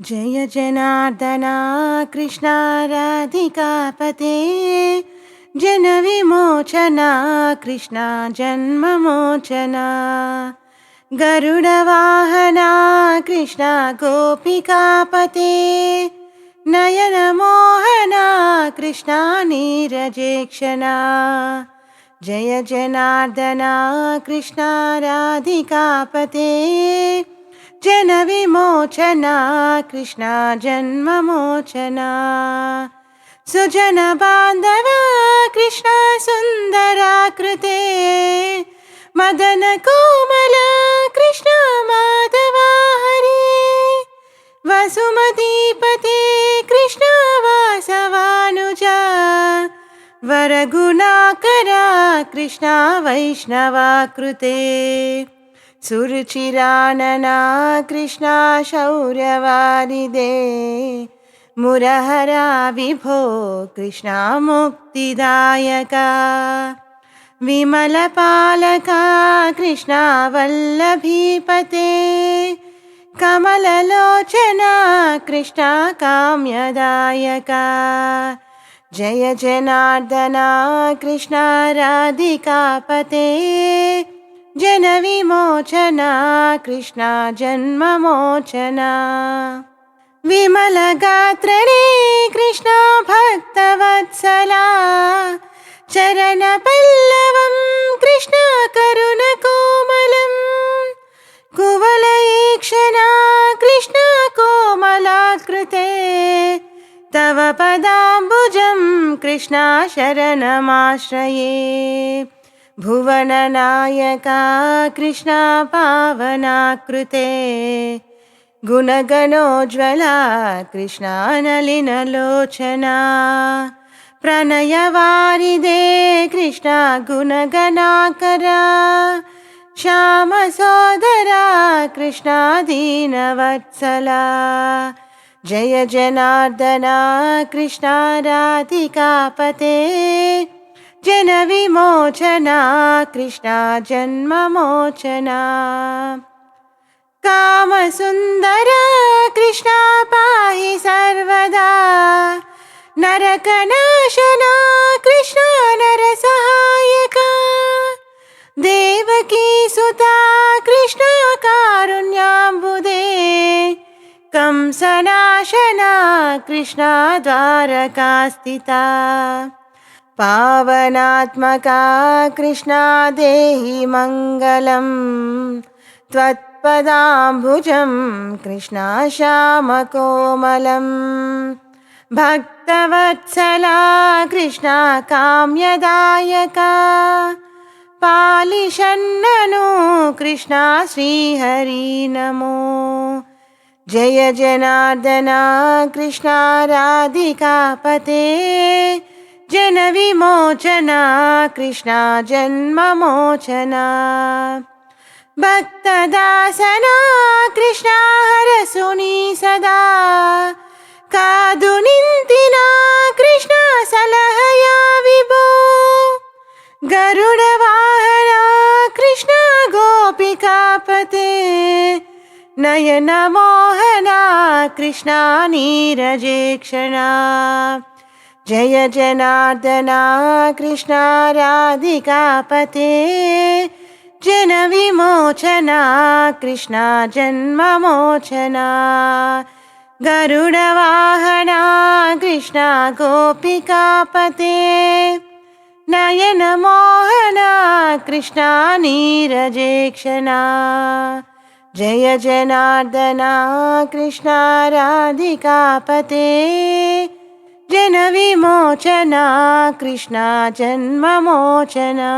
जय जनार्दना कृष्णा राधिकापते जनविमोचना कृष्णा जन्ममोचना गरुडवाहना कृष्णा गोपिकापते नयनमोहना कृष्णा नीरजेक्षणा जय जनार्दना कृष्णा राधिकापते जनविमोचना कृष्णा जन्ममोचना सुजनबान्धवा कृष्णा सुन्दराकृते मदनकोमला कृष्णा माधवा हरे वसुमतीपते कृष्णा वासवानुजा वरगुणाकरा कृष्णा वैष्णवाकृते सुरुचिरानना कृष्णा शौर्यवारिदे मुरहरा विभो कृष्णा मुक्तिदायका विमलपालका कृष्णा वल्लभीपते कमललोचना कृष्णा काम्यदायका जय जनार्दना कृष्णा राधिकापते जनविमोचना कृष्णा जन्ममोचना विमलगात्रणे कृष्णा भक्तवत्सला चरणपल्लवं कृष्णा करुणकोमलं कुवलयेक्षणा कृष्णा कोमलाकृते तव पदाम्बुजं कृष्णा शरणमाश्रये भुवननायका कृष्णा पावनाकृते गुणगणोज्ज्वला कृष्णा नलिनलोचना प्रणयवारिदे कृष्णा गुणगणाकरा श्यामसोदरा कृष्णा दीनवत्सला जय जनार्दना कृष्णा राधिकापते जनविमोचना कृष्णा जन्ममोचना कामसुन्दरा कृष्णा पाहि सर्वदा नरकनाशना कृष्णा नरसहायका देवकीसुता कृष्णा कारुण्याम्बुदे कंसनाशना कृष्णा द्वारकास्थिता पावनात्मका कृष्णा देहि मङ्गलम् त्वत्पदाम्बुजं कृष्णा श्यामकोमलम् भक्तवत्सला कृष्णा काम्यदायका पालिषन्ननु कृष्णा श्रीहरि नमो जय जनार्दना कृष्णा राधिकापते जनविमोचना कृष्णा जन्ममोचना भक्तदासना कृष्णा हरसुनी सदा कादुनिन्तिना कृष्णा सलहया विभो गरुडवाहना कृष्णा गोपिकापते नयनमोहना कृष्णा नीरजेक्षणा जय जनार्दना कृष्णा राधिकापते जनविमोचना कृष्णा जन्ममोचना गरुडवाहना कृष्णा गोपिकापते नयनमोहना कृष्णा नीरजेक्षणा जय जनार्दना कृष्णा राधिकापते जनविमोचना कृष्णा जन्ममोचना।